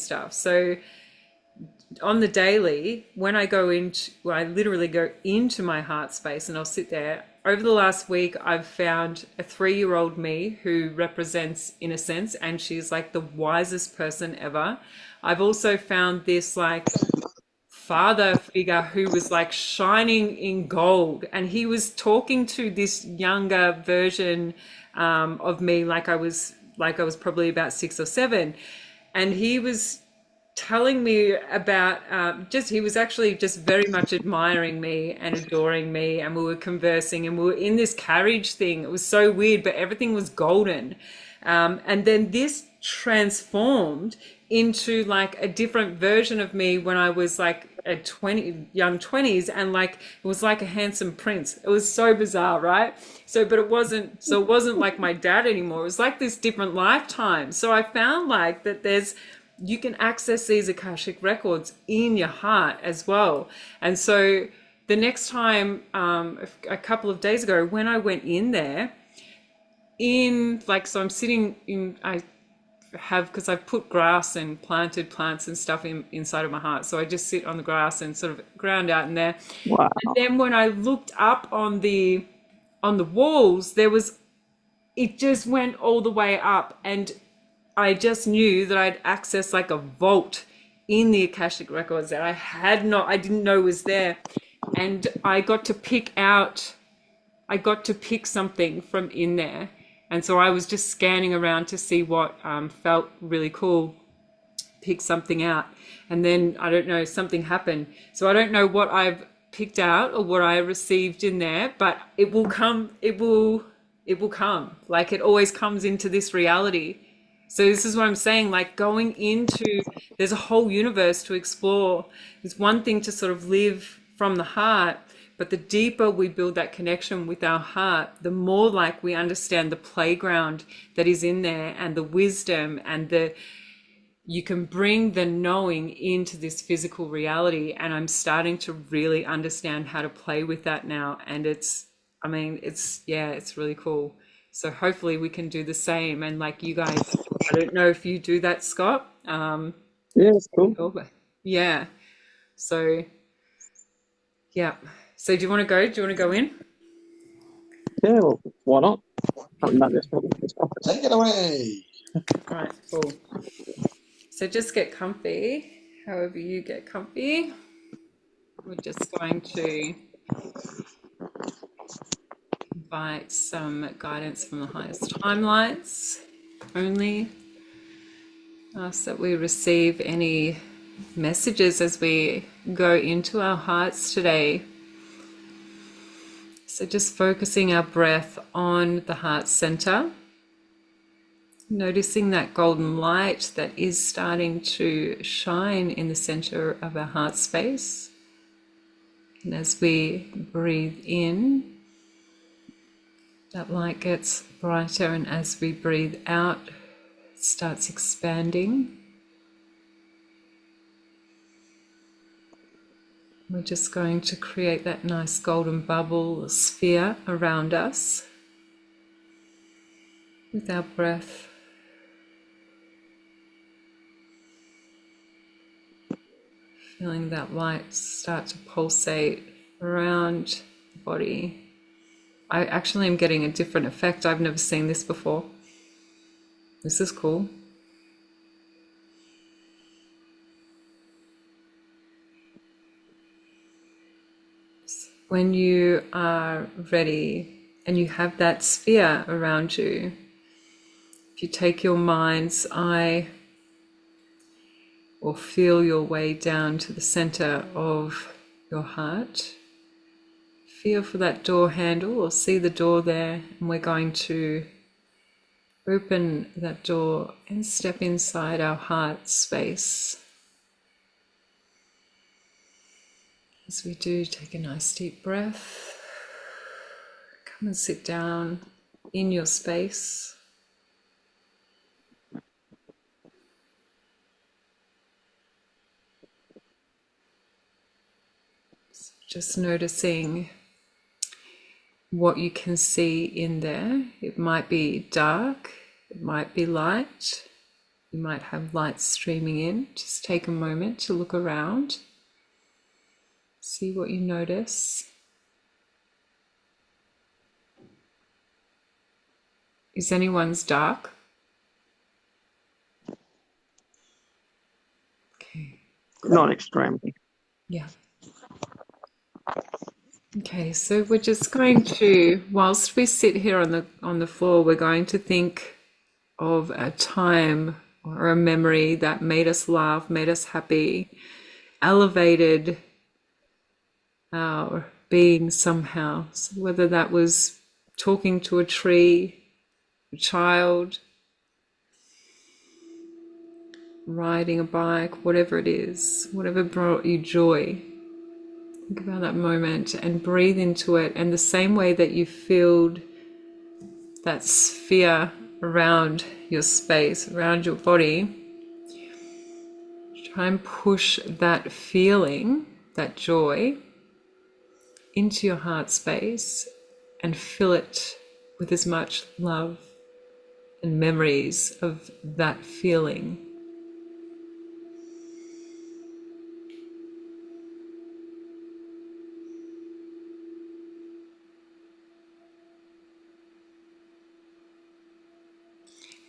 stuff. So on the daily, when I literally go into my heart space and I'll sit there. Over the last week, I've found a 3-year-old me who represents innocence, and she's like the wisest person ever. I've also found this like father figure who was like shining in gold, and he was talking to this younger version of me, like I was probably about 6 or 7, and he was telling me about just he was actually just very much admiring me and adoring me, and we were conversing and we were in this carriage thing. It was so weird, but everything was golden. And then this transformed into like a different version of me when I was like a young 20s, and like it was like a handsome prince. It was so bizarre, right? But it wasn't like my dad anymore. It was like this different lifetime. So I found like that you can access these Akashic records in your heart as well. And so the next time, a couple of days ago, when I went in there, so I'm sitting in, because I've put grass and planted plants and stuff inside of my heart. So I just sit on the grass and sort of ground out in there. Wow. And then when I looked up on the walls, it just went all the way up, and I just knew that I'd accessed like a vault in the Akashic records that I didn't know was there. And I got to pick something from in there. And so I was just scanning around to see what felt really cool, pick something out. And then, I don't know, something happened. So I don't know what I've picked out or what I received in there, but it will come, like it always comes into this reality. So this is what I'm saying, like there's a whole universe to explore. It's one thing to sort of live from the heart, but the deeper we build that connection with our heart, the more like we understand the playground that is in there, and the wisdom, and you can bring the knowing into this physical reality. And I'm starting to really understand how to play with that now. And it's really cool. So hopefully we can do the same. And like you guys, I don't know if you do that, Scott. Yeah, it's cool. Yeah. So, yeah. So do you want to go? Do you want to go in? Yeah, well, why not? Haven't done this before. Take it away. All right, cool. So just get comfy, however you get comfy. We're just going to invite some guidance from the highest timelines only. Ask that we receive any messages as we go into our hearts today. So just focusing our breath on the heart center, noticing that golden light that is starting to shine in the center of our heart space. And as we breathe in, that light gets brighter, and as we breathe out, it starts expanding. We're just going to create that nice golden bubble sphere around us with our breath. Feeling that light start to pulsate around the body. I actually am getting a different effect. I've never seen this before. This is cool. When you are ready and you have that sphere around you, if you take your mind's eye or feel your way down to the center of your heart, feel for that door handle or see the door there, and we're going to open that door and step inside our heart space. As we do, take a nice deep breath. Come and sit down in your space. Just noticing what you can see in there. It might be dark, it might be light. You might have light streaming in. Just take a moment to look around. See what you notice. Is anyone's dark? Okay. Not extremely. Yeah. Okay, so we're just going to, whilst we sit here on the floor, we're going to think of a time or a memory that made us laugh, made us happy, elevated our being somehow. So whether that was talking to a tree, a child, riding a bike, whatever it is, whatever brought you joy. Think about that moment and breathe into it. And the same way that you filled that sphere around your space, around your body, try and push that feeling, that joy, into your heart space and fill it with as much love and memories of that feeling.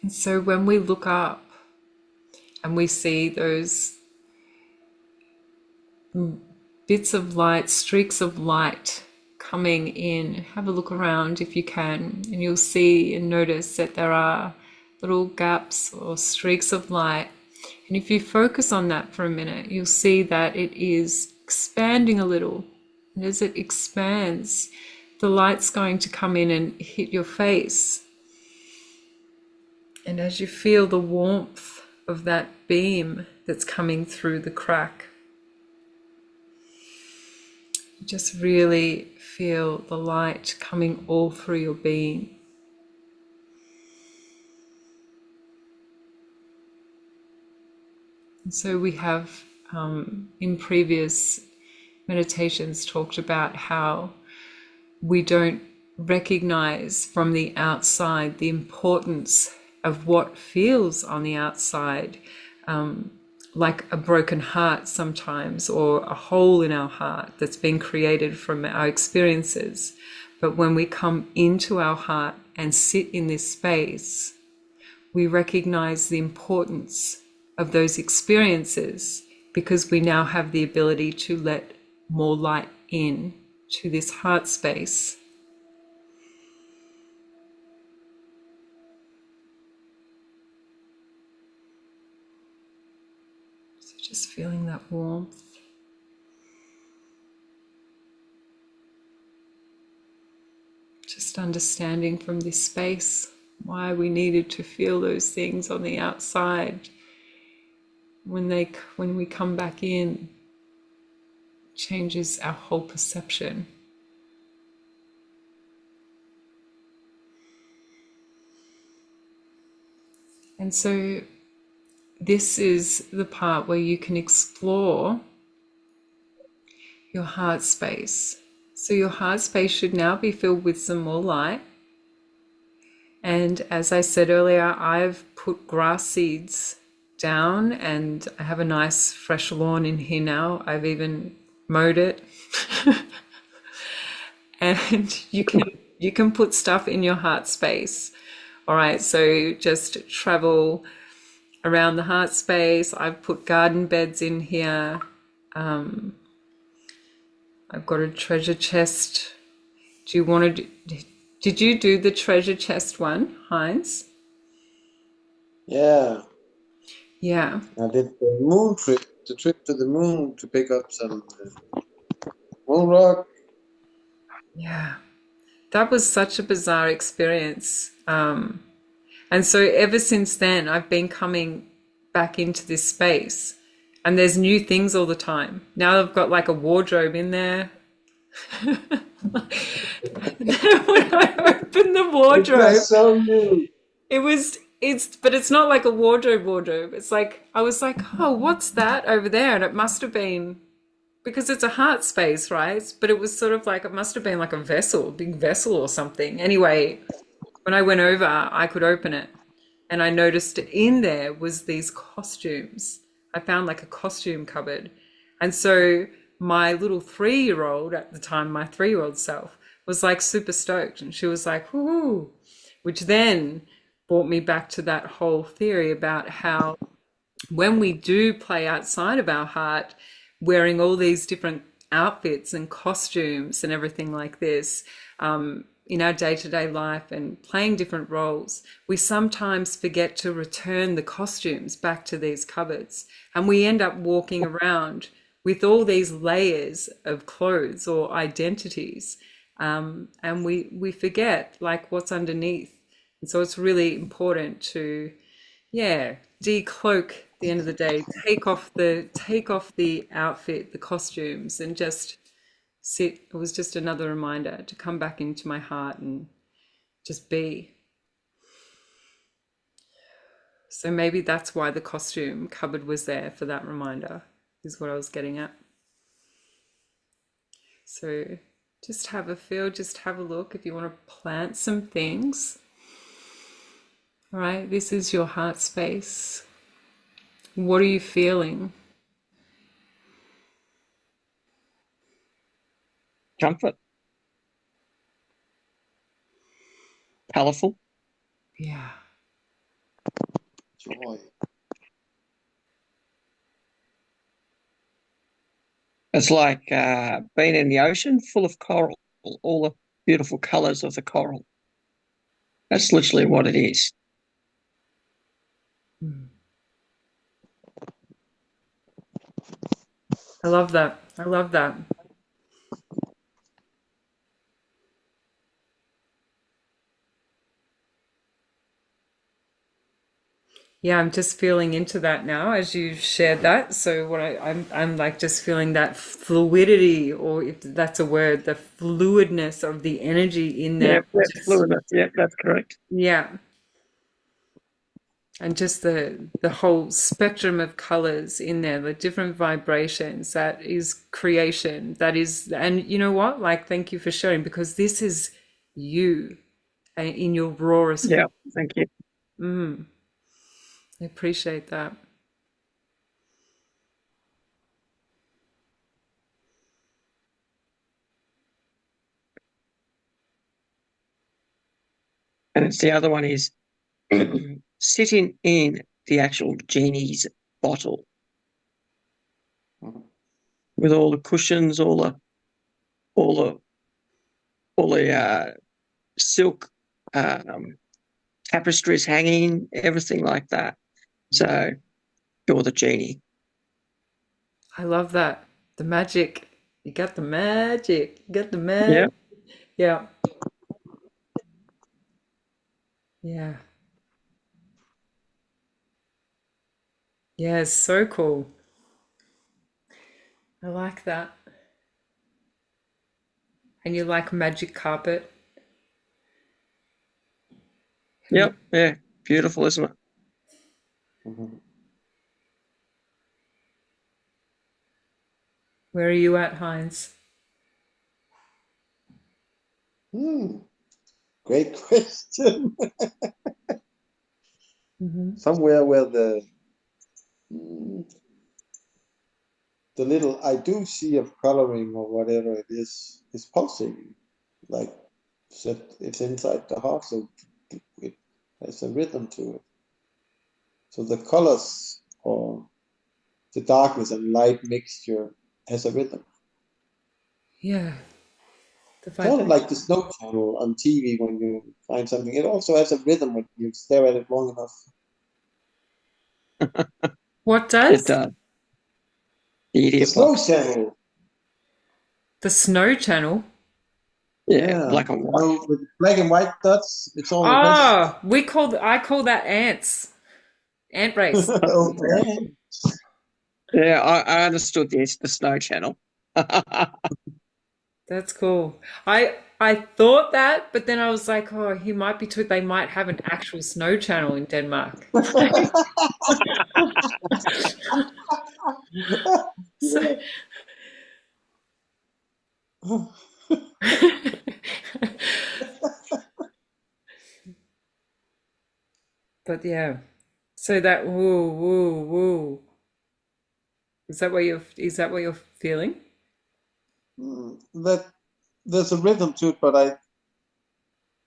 And so when we look up and we see those bits of light, streaks of light coming in, have a look around if you can, and you'll see and notice that there are little gaps or streaks of light. And if you focus on that for a minute, you'll see that it is expanding a little. And as it expands, the light's going to come in and hit your face. And as you feel the warmth of that beam that's coming through the crack, you just really feel the light coming all through your being. And so we have, in previous meditations, talked about how we don't recognize from the outside the importance of what feels on the outside, like a broken heart sometimes, or a hole in our heart that's been created from our experiences. But when we come into our heart and sit in this space, we recognize the importance of those experiences, because we now have the ability to let more light in to this heart space. So just feeling that warmth. Just understanding from this space why we needed to feel those things on the outside. When we come back in, it changes our whole perception. And so this is the part where you can explore your heart space. So your heart space should now be filled with some more light. And as I said earlier, I've put grass seeds down, and I have a nice fresh lawn in here now. I've even mowed it. And you can put stuff in your heart space. All right, so just travel around the heart space. I've put garden beds in here. I've got a treasure chest. Did you do the treasure chest one, Heinz? Yeah, Yeah. I did the trip to the moon to pick up some moon rock. Yeah. That was such a bizarre experience. And so ever since then, I've been coming back into this space, and there's new things all the time. Now I've got like a wardrobe in there. When I opened the wardrobe, That's so new. but it's not like a wardrobe. It's like, I was like, oh, what's that over there? And it must have been, because it's a heart space, right? But it was sort of like, it must have been like a big vessel or something. Anyway, when I went over, I could open it. and I noticed in there was these costumes. I found like a costume cupboard. And so my little 3 year old at the time, my 3 year old self, was like super stoked. And she was like, whoo, which then brought me back to that whole theory about how when we do play outside of our heart, wearing all these different outfits and costumes and everything like this, in our day to day life and playing different roles, we sometimes forget to return the costumes back to these cupboards. And we end up walking around with all these layers of clothes or identities. And we forget like what's underneath. And so it's really important to, yeah, decloak at the end of the day, take off the outfit, the costumes, and just sit. It was just another reminder to come back into my heart and just be. So maybe that's why the costume cupboard was there, for that reminder, is what I was getting at. So just have a feel, just have a look if you want to plant some things. All right, this is your heart space. What are you feeling? Comfort. Colourful. Yeah. Joy. It's like being in the ocean full of coral, all the beautiful colours of the coral. That's literally what it is. I love that. I love that. Yeah, I'm just feeling into that now as you shared that. So what I'm like just feeling that fluidity, or if that's a word, the fluidness of the energy in there. Yeah, that's Just, fluid. Yeah, that's correct. yeah. And just the whole spectrum of colors in there, the different vibrations, that is creation. That is, and you know what? Like, thank you for sharing, because this is you in your rawest Yeah, form. thank you. I appreciate that. And it's the other one is sitting in the actual genie's bottle with all the cushions, all the silk tapestries hanging, everything like that. So you're the genie. I love that. The magic. You got the magic. You got the Yeah. magic. Yeah. Yeah. Yeah, it's so cool. I like that. And you like magic carpet? Yep. Yeah. Beautiful, isn't it? Mhm. Where are you at, Heinz? Hmm. Great question. Somewhere where mm, the little I do see of coloring or whatever it is pulsating, like said it's inside the heart, so it has a rhythm to it. So the colors or the darkness and light mixture has a rhythm. Yeah. The Sort of vibration. like the snow channel on TV when you find something. It also has a rhythm when you stare at it long enough. What It does? does. The The idiot snow box. channel, The snow channel. Yeah, yeah, black and white. with black and white dots. It's all it has. Oh, I call that ants. Ant race. Okay. Yeah, I understood the Snow Channel. That's cool. I thought that, but then I was like, oh, he might be too. They might have an actual snow channel in Denmark. So, but yeah. So that woo woo woo. Is that what you're feeling? That there's a rhythm to it, but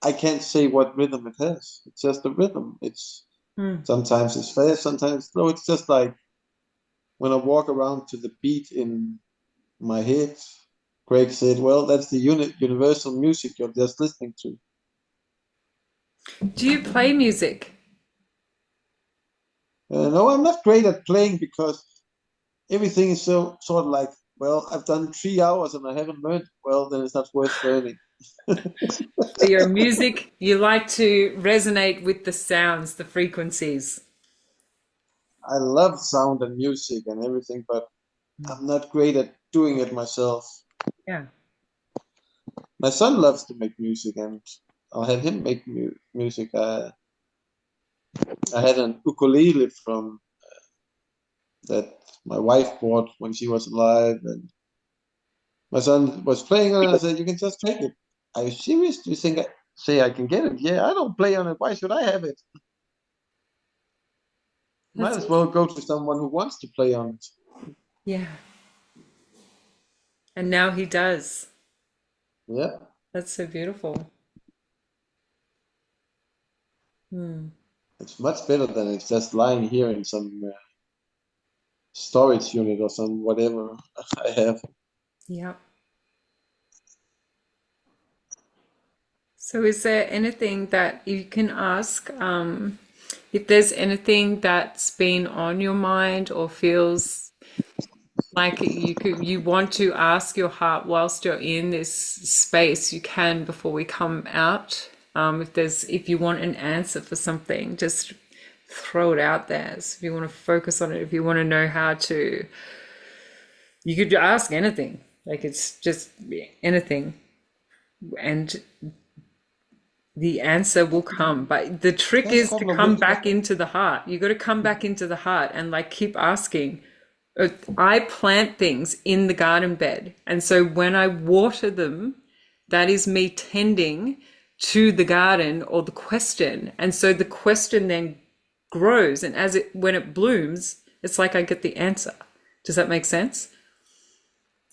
I can't say what rhythm it has. It's just a rhythm. It's Mm. sometimes it's fast, sometimes slow. It's just like when I walk around to the beat in my head. Greg said, "Well, that's the universal music you're just listening to." Do you play music? No, I'm not great at playing because everything is so sort of like, well, I've done 3 hours and I haven't learned. Well, then it's not worth learning. So your music, you like to resonate with the sounds, the frequencies. I love sound and music and everything, but I'm not great at doing it myself. Yeah. My son loves to make music, and I'll have him make music. I had an ukulele from that my wife bought when she was alive, and my son was playing on it. I said, "You can just take it." Are you serious? Do you think say I can get it? Yeah, I don't play on it. Why should I have it? Might That's as well go to someone who wants to play on it. yeah. And now he does. Yeah, That's so beautiful. Hmm. it's much better than it's just lying here in some storage unit or some whatever I have. Yeah. So is there anything that you can ask, if there's anything that's been on your mind or feels like you want to ask your heart whilst you're in this space, you can before we come out. If you want an answer for something, just throw it out there. So if you want to focus on it, if you want to know how to, you could ask anything. Like it's just anything, and the answer will come. But the trick Just a is to couple of come weeks. back into the heart. You got to come back into the heart and like keep asking. I plant things in the garden bed. And so when I water them, that is me tending to the garden or the question. And so the question then grows. And when it blooms, it's like I get the answer. Does that make sense?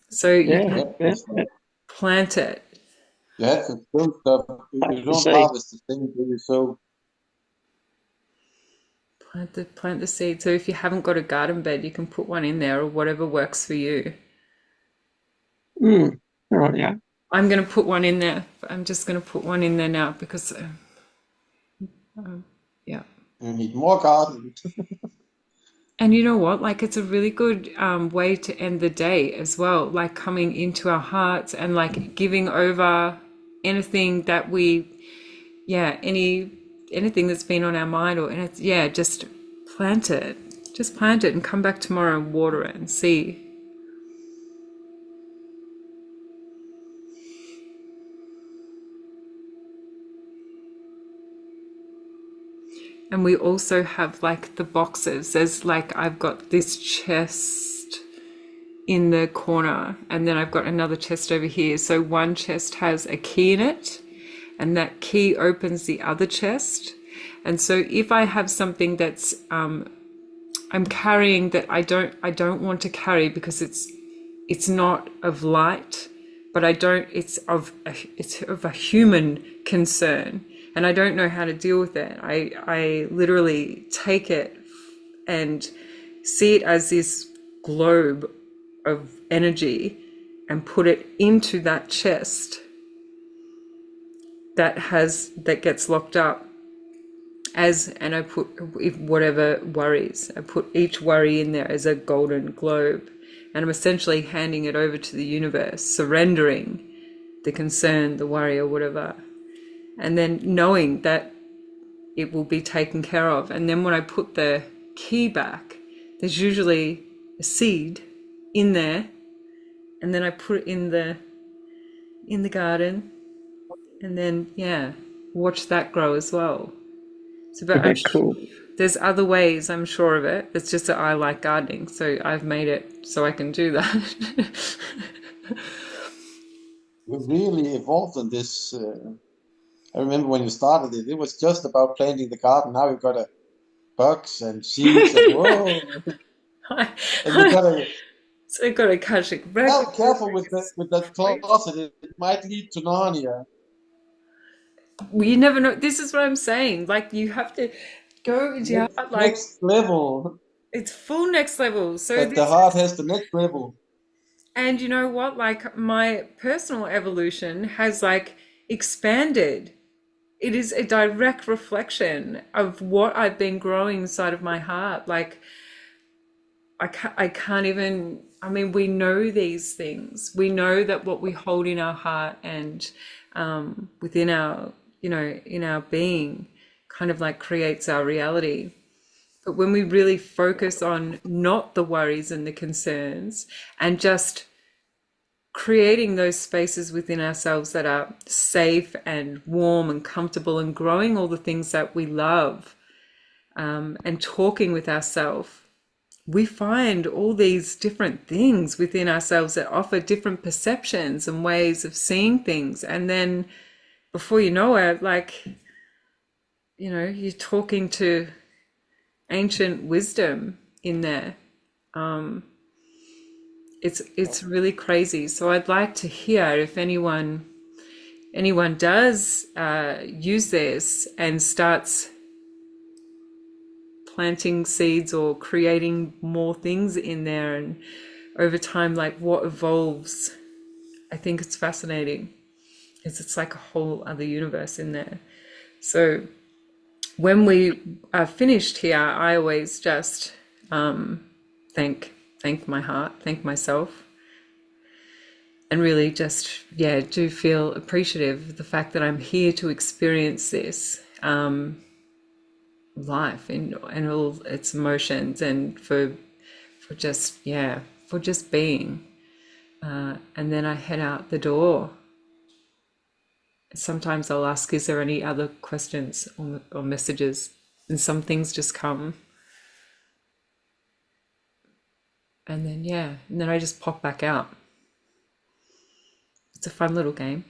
So you Yeah, can Yep. yeah, yeah. plant it. You have to build stuff. Like You the don't seed. harvest the thing that you sow. Plant the seed. So if you haven't got a garden bed, you can put one in there or whatever works for you. Mm. All right, yeah. I'm going to put one in there. I'm just going to put one in there now because, yeah. You need more garden. And you know what? Like, it's a really good way to end the day as well. Like, coming into our hearts and like giving over anything that anything that's been on our mind just plant it. Just plant it and come back tomorrow and water it and see. And we also have like the boxes. There's like, I've got this chest in the corner, and then I've got another chest over here. So one chest has a key in it, and that key opens the other chest. And so if I have something that's I'm carrying that I don't want to carry because it's not of light, but it's of a human concern, and I don't know how to deal with it. I literally take it and see it as this globe of energy and put it into that chest that gets locked up and I put whatever worries. I put each worry in there as a golden globe, and I'm essentially handing it over to the universe, surrendering the concern, the worry, or whatever, and then knowing that it will be taken care of. And then when I put the key back, there's usually a seed in there, and then I put it in the garden, and then watch that grow as well. So, but Okay, cool. there's other ways, I'm sure of it. It's just that I like gardening, so I've made it so I can do that. You really evolved on this. I remember when you started it, it was just about planting the garden. Now you've got a bugs and seeds and whoa, and you gotta So I got to catch it. careful with that closet. It might lead to Narnia. You never know. This is what I'm saying. Like you have to go into your heart. Like Next level. it's full next level. So That the this, heart has the next level. and you know what? Like my personal evolution has like expanded. It is a direct reflection of what I've been growing inside of my heart. Like I can't even, I mean, we know these things. We know that what we hold in our heart and within our, in our being kind of like creates our reality. But when we really focus on not the worries and the concerns and just creating those spaces within ourselves that are safe and warm and comfortable and growing all the things that we love, and talking with ourselves, we find all these different things within ourselves that offer different perceptions and ways of seeing things. And then before you know it, like, you're talking to ancient wisdom in there. It's really crazy. So I'd like to hear if anyone does use this and starts planting seeds or creating more things in there, and over time, like what evolves. I think it's fascinating. It's like a whole other universe in there. So when we are finished here, I always just thank my heart, thank myself, and really just, do feel appreciative of the fact that I'm here to experience this life and all its emotions, and for just being. And then I head out the door. Sometimes I'll ask, is there any other questions or messages? And some things just come. And then I just pop back out. It's a fun little game.